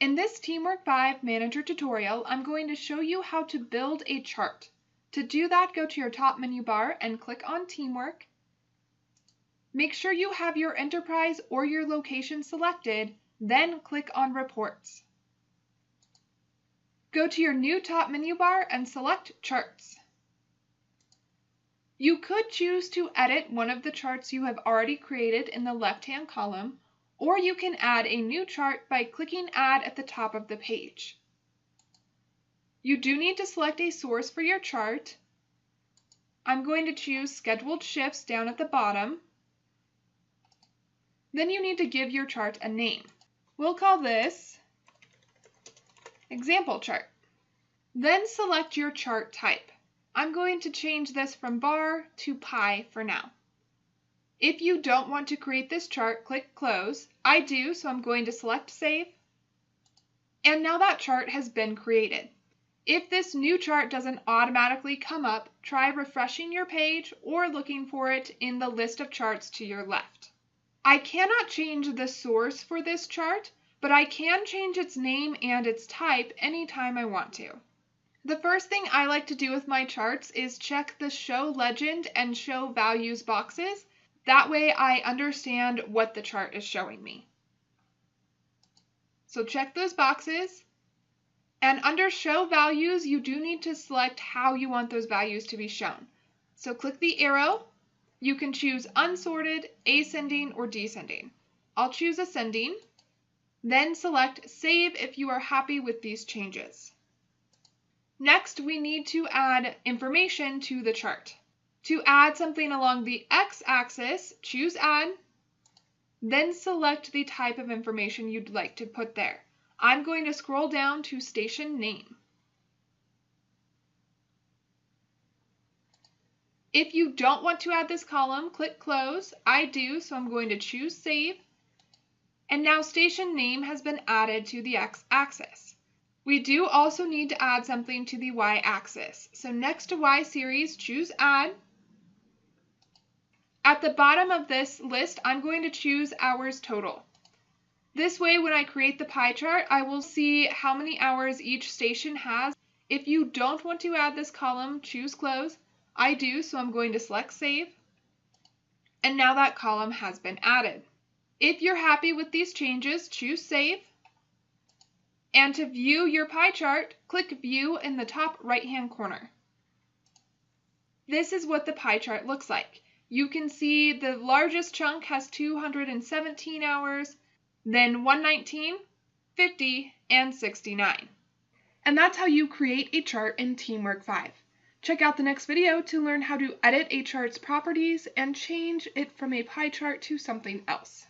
In this TeamWork 5 Manager tutorial, I'm going to show you how to build a chart. To do that, go to your top menu bar and click on TeamWork. Make sure you have your enterprise or your location selected, then click on Reports. Go to your new top menu bar and select Charts. You could choose to edit one of the charts you have already created in the left-hand column, or you can add a new chart by clicking Add at the top of the page. You do need to select a source for your chart. I'm going to choose Scheduled Shifts down at the bottom. Then you need to give your chart a name. We'll call this Example Chart. Then select your chart type. I'm going to change this from bar to pie for now. If you don't want to create this chart, click Close. I do, so I'm going to select Save. And now that chart has been created. If this new chart doesn't automatically come up, try refreshing your page or looking for it in the list of charts to your left. I cannot change the source for this chart, but I can change its name and its type anytime I want to. The first thing I like to do with my charts is check the Show Legend and Show Values boxes. That way I understand what the chart is showing me. So check those boxes. And under Show Values, you do need to select how you want those values to be shown. So click the arrow. You can choose unsorted, ascending, or descending. I'll choose ascending. Then select Save if you are happy with these changes. Next, we need to add information to the chart. To add something along the x-axis, choose Add. Then select the type of information you'd like to put there. I'm going to scroll down to Station Name. If you don't want to add this column, click Close. I do, so I'm going to choose Save. And now Station Name has been added to the x-axis. We do also need to add something to the y-axis. So next to Y series, choose Add. At the bottom of this list, I'm going to choose Hours Total. This way, when I create the pie chart, I will see how many hours each station has. If you don't want to add this column, choose Close. I do, so I'm going to select Save. And now that column has been added. If you're happy with these changes, choose Save. And to view your pie chart, click View in the top right-hand corner. This is what the pie chart looks like. You can see the largest chunk has 217 hours, then 119, 50, and 69. And that's how you create a chart in TeamWork 5. Check out the next video to learn how to edit a chart's properties and change it from a pie chart to something else.